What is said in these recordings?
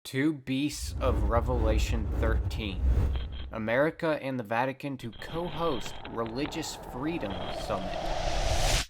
Two beasts of Revelation 13. America and the Vatican to co-host Religious Freedom Summit.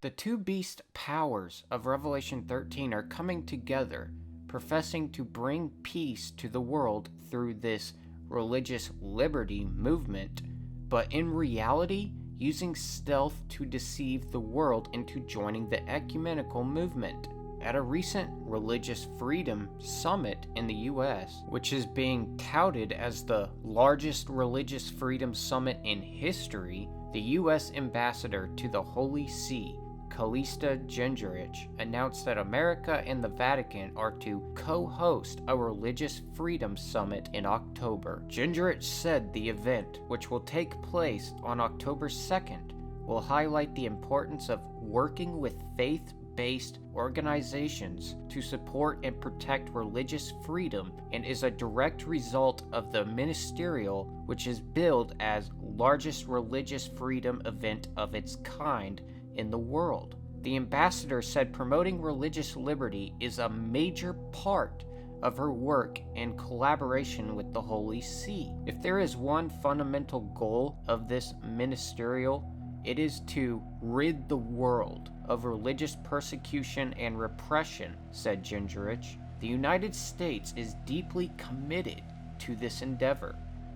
The two beast powers of Revelation 13 are coming together, professing to bring peace to the world through this religious liberty movement, but in reality, using stealth to deceive the world into joining the ecumenical movement. At a recent Religious Freedom Summit in the U.S., which is being touted as the largest religious freedom summit in history, the U.S. ambassador to the Holy See, Callista Gingerich, announced that America and the Vatican are to co-host a religious freedom summit in October. Gingerich said the event, which will take place on October 2nd, will highlight the importance of working with faith-based organizations to support and protect religious freedom and is a direct result of the ministerial, which is billed as largest religious freedom event of its kind in the world. The ambassador said promoting religious liberty is a major part of her work in collaboration with the Holy See. If there is one fundamental goal of this ministerial, it is to rid the world of religious persecution and repression, said Gingerich. The United States is deeply committed to this endeavor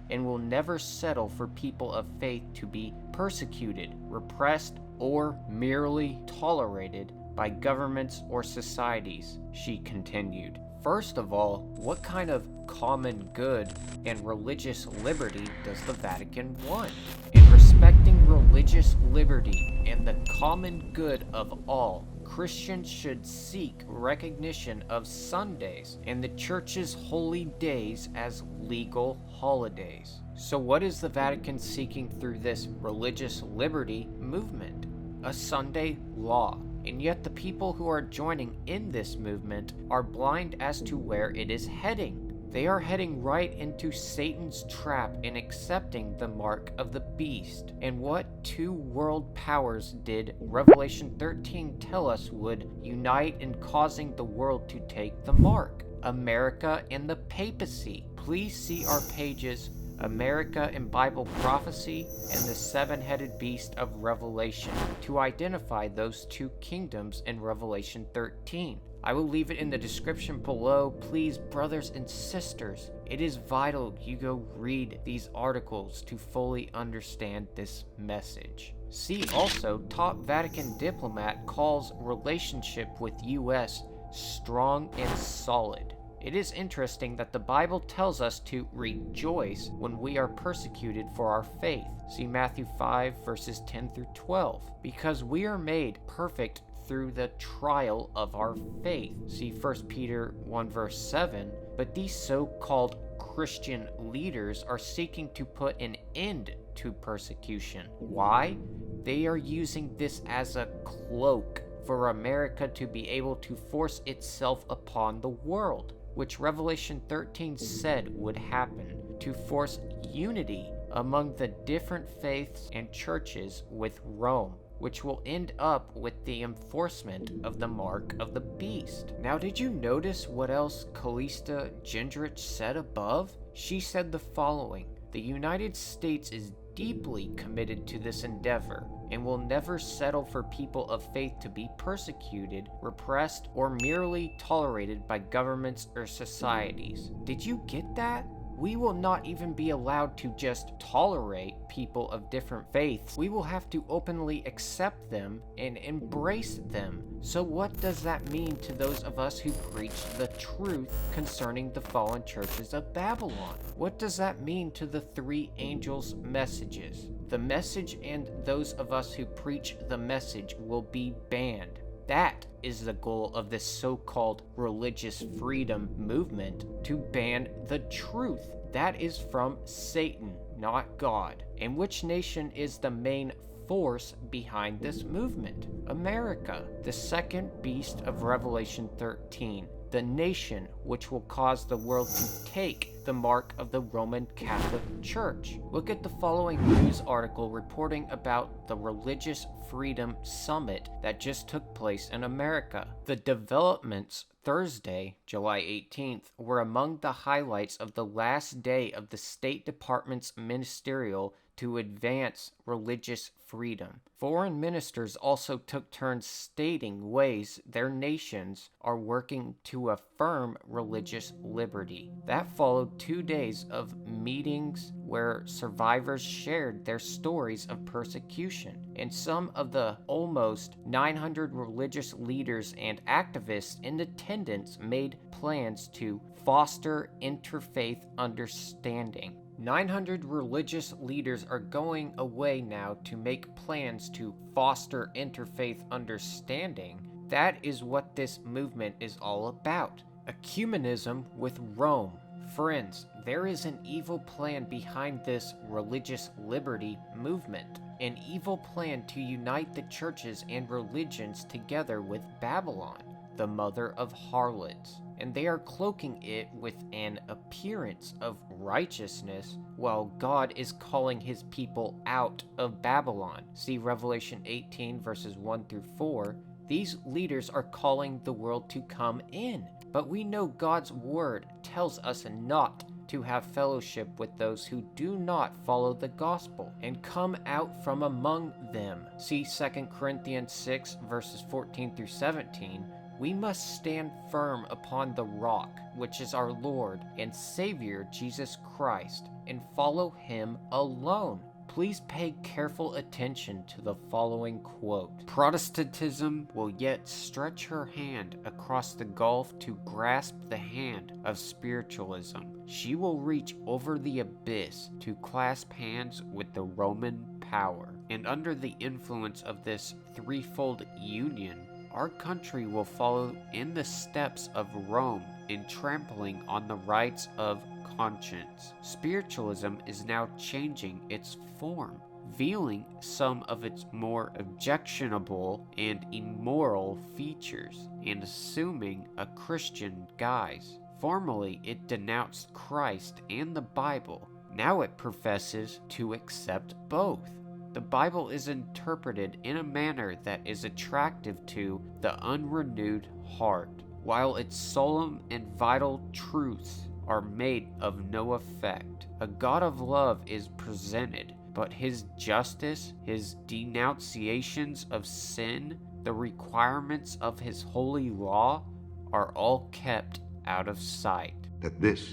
and will never settle for people of faith to be persecuted, repressed, or merely tolerated by governments or societies, she continued. First of all, what kind of common good and religious liberty does the Vatican want? In respecting religious liberty and the common good of all, Christians should seek recognition of Sundays and the Church's holy days as legal holidays. So what is the Vatican seeking through this religious liberty movement? A Sunday law. And yet the people who are joining in this movement are blind as to where it is heading. They are heading right into Satan's trap in accepting the mark of the beast. And what two world powers did Revelation 13 tell us would unite in causing the world to take the mark? America and the papacy. Please see our pages America and Bible Prophecy and the Seven-Headed Beast of Revelation to identify those two kingdoms in Revelation 13. I will leave it in the description below. Please, brothers and sisters, it is vital you go read these articles to fully understand this message. See also, top Vatican diplomat calls relationship with U.S. strong and solid. It is interesting that the Bible tells us to rejoice when we are persecuted for our faith. See Matthew 5 verses 10 through 12. Because we are made perfect through the trial of our faith. See 1 Peter 1 verse 7. But these so-called Christian leaders are seeking to put an end to persecution. Why? They are using this as a cloak for America to be able to force itself upon the world, which Revelation 13 said would happen, to force unity among the different faiths and churches with Rome, which will end up with the enforcement of the mark of the beast. Now, did you notice what else Callista Gingerich said above? She said the following: the United States is deeply committed to this endeavor and will never settle for people of faith to be persecuted, repressed, or merely tolerated by governments or societies. Did you get that? We will not even be allowed to just tolerate people of different faiths. We will have to openly accept them and embrace them. So what does that mean to those of us who preach the truth concerning the fallen churches of Babylon? What does that mean to the three angels' messages? The message and those of us who preach the message will be banned. That is the goal of this so-called religious freedom movement, to ban the truth. That is from Satan, not God. And which nation is the main force behind this movement? America, the second beast of Revelation 13, the nation which will cause the world to take the mark of the Roman Catholic Church. Look at the following news article reporting about the Religious Freedom Summit that just took place in America. The developments Thursday, July 18th, were among the highlights of the last day of the State Department's ministerial to advance religious freedom. Foreign ministers also took turns stating ways their nations are working to affirm religious liberty. That followed 2 days of meetings where survivors shared their stories of persecution, and some of the almost 900 religious leaders and activists in attendance made plans to foster interfaith understanding. 900 religious leaders are going away now to make plans to foster interfaith understanding. That is what this movement is all about. Ecumenism with Rome. Friends, there is an evil plan behind this religious liberty movement. An evil plan to unite the churches and religions together with Babylon, the mother of harlots. And they are cloaking it with an appearance of righteousness, while God is calling his people out of Babylon. See Revelation 18 verses 1 through 4. These leaders are calling the world to come in. But we know God's word tells us not to have fellowship with those who do not follow the gospel and come out from among them. See 2 Corinthians 6 verses 14 through 17. We must stand firm upon the rock, which is our Lord and Savior Jesus Christ, and follow him alone. Please pay careful attention to the following quote. Protestantism will yet stretch her hand across the gulf to grasp the hand of spiritualism. She will reach over the abyss to clasp hands with the Roman power. And under the influence of this threefold union, our country will follow in the steps of Rome in trampling on the rights of conscience. Spiritualism is now changing its form, veiling some of its more objectionable and immoral features, and assuming a Christian guise. Formerly, it denounced Christ and the Bible. Now it professes to accept both. The Bible is interpreted in a manner that is attractive to the unrenewed heart, while its solemn and vital truths are made of no effect. A God of love is presented, but his justice, his denunciations of sin, the requirements of his holy law are all kept out of sight. That this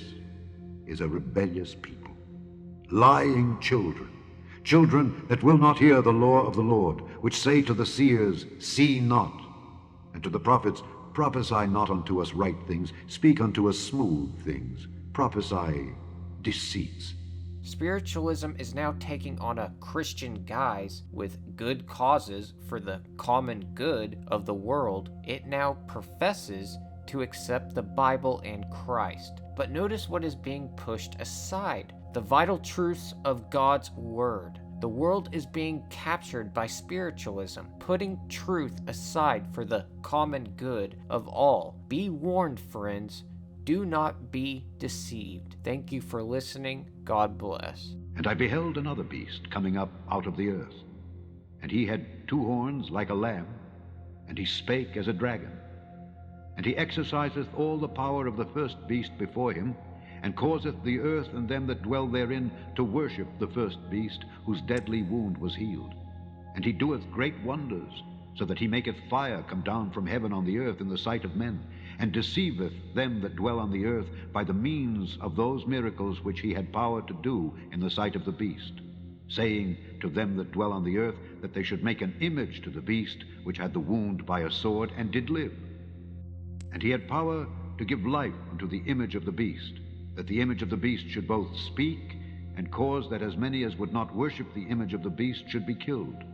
is a rebellious people, lying children, children that will not hear the law of the Lord, which say to the seers, see not, and to the prophets, prophesy not unto us right things, speak unto us smooth things, prophesy deceits. Spiritualism is now taking on a Christian guise with good causes for the common good of the world. It now professes to accept the Bible and Christ. But notice what is being pushed aside: the vital truths of God's word. The world is being captured by spiritualism, putting truth aside for the common good of all. Be warned, friends. Do not be deceived. Thank you for listening. God bless. And I beheld another beast coming up out of the earth. And he had 2 horns like a lamb, and he spake as a dragon. And he exerciseth all the power of the first beast before him, and causeth the earth and them that dwell therein to worship the first beast, whose deadly wound was healed. And he doeth great wonders, so that he maketh fire come down from heaven on the earth in the sight of men, and deceiveth them that dwell on the earth by the means of those miracles which he had power to do in the sight of the beast, saying to them that dwell on the earth that they should make an image to the beast which had the wound by a sword, and did live. And he had power to give life unto the image of the beast, that the image of the beast should both speak, and cause that as many as would not worship the image of the beast should be killed.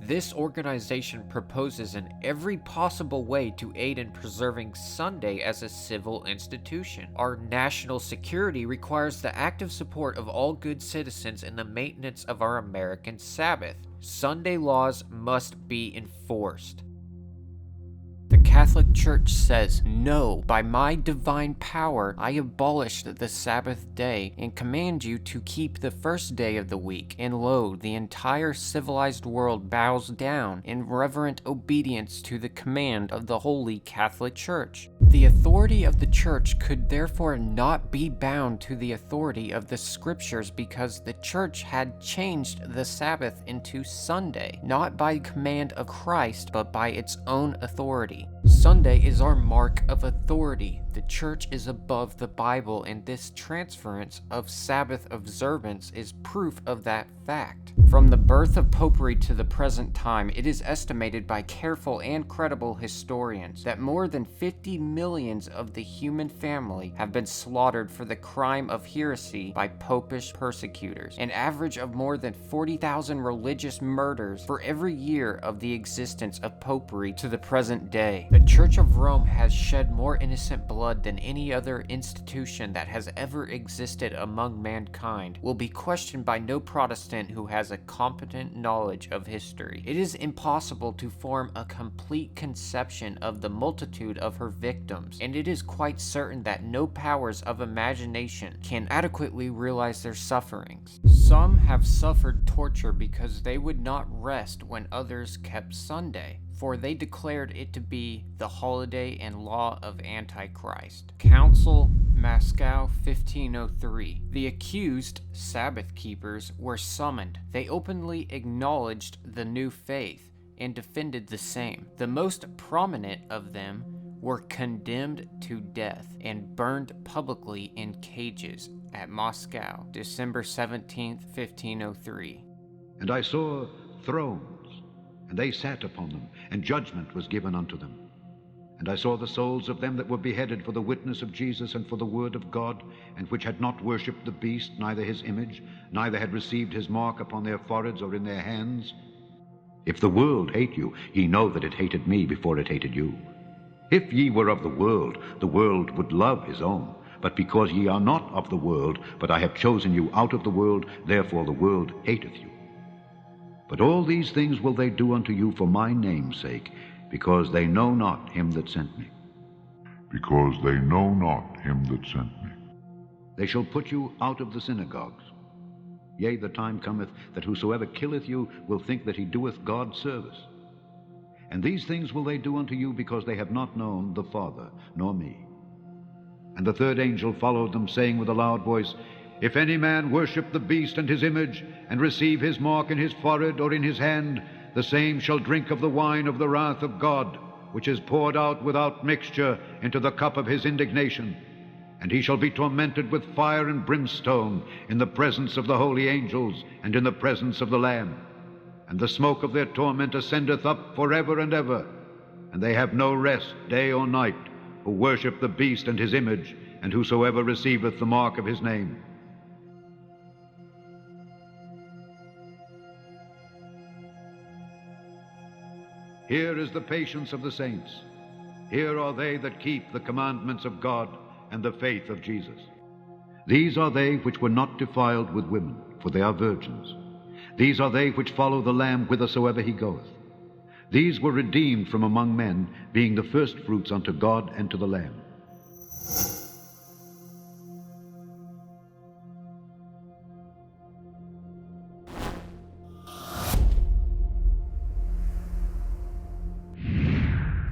This organization proposes in every possible way to aid in preserving Sunday as a civil institution. Our national security requires the active support of all good citizens in the maintenance of our American Sabbath. Sunday laws must be enforced. The Catholic Church says, "No, by my divine power, I abolished the Sabbath day and command you to keep the first day of the week. And lo, the entire civilized world bows down in reverent obedience to the command of the Holy Catholic Church." The authority of the Church could therefore not be bound to the authority of the Scriptures because the Church had changed the Sabbath into Sunday, not by command of Christ, but by its own authority. Sunday is our mark of authority. The Church is above the Bible, and this transference of Sabbath observance is proof of that fact. From the birth of Popery to the present time, it is estimated by careful and credible historians that more than 50 millions of the human family have been slaughtered for the crime of heresy by popish persecutors, an average of more than 40,000 religious murders for every year of the existence of Popery to the present day. The Church of Rome has shed more innocent blood than any other institution that has ever existed among mankind, will be questioned by no Protestant who has a competent knowledge of history. It is impossible to form a complete conception of the multitude of her victims, and it is quite certain that no powers of imagination can adequately realize their sufferings. Some have suffered torture because they would not rest when others kept Sunday, for they declared it to be the holiday and law of Antichrist. Council, Moscow, 1503. The accused Sabbath keepers were summoned. They openly acknowledged the new faith and defended the same. The most prominent of them were condemned to death and burned publicly in cages at Moscow, December 17th, 1503. And I saw thrones, and they sat upon them, and judgment was given unto them. And I saw the souls of them that were beheaded for the witness of Jesus and for the word of God, and which had not worshipped the beast, neither his image, neither had received his mark upon their foreheads or in their hands. If the world hate you, ye know that it hated me before it hated you. If ye were of the world would love his own. But because ye are not of the world, but I have chosen you out of the world, therefore the world hateth you. But all these things will they do unto you for my name's sake, because they know not him that sent me. Because they know not him that sent me. They shall put you out of the synagogues. Yea, the time cometh that whosoever killeth you will think that he doeth God service. And these things will they do unto you, because they have not known the Father, nor me. And the third angel followed them, saying with a loud voice, If any man worship the beast and his image, and receive his mark in his forehead or in his hand, the same shall drink of the wine of the wrath of God, which is poured out without mixture into the cup of his indignation. And he shall be tormented with fire and brimstone in the presence of the holy angels and in the presence of the Lamb. And the smoke of their torment ascendeth up forever and ever. And they have no rest day or night, who worship the beast and his image, and whosoever receiveth the mark of his name. Here is the patience of the saints. Here are they that keep the commandments of God and the faith of Jesus. These are they which were not defiled with women, for they are virgins. These are they which follow the Lamb whithersoever he goeth. These were redeemed from among men, being the firstfruits unto God and to the Lamb.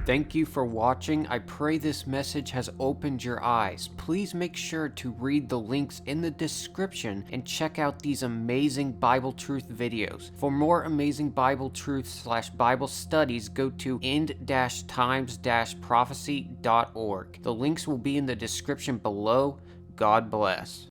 Thank you for watching. I pray this message has opened your eyes. Please make sure to read the links in the description and check out these amazing Bible truth videos. For more amazing Bible truth / Bible studies, go to end-times-prophecy.org. The links will be in the description below. God bless.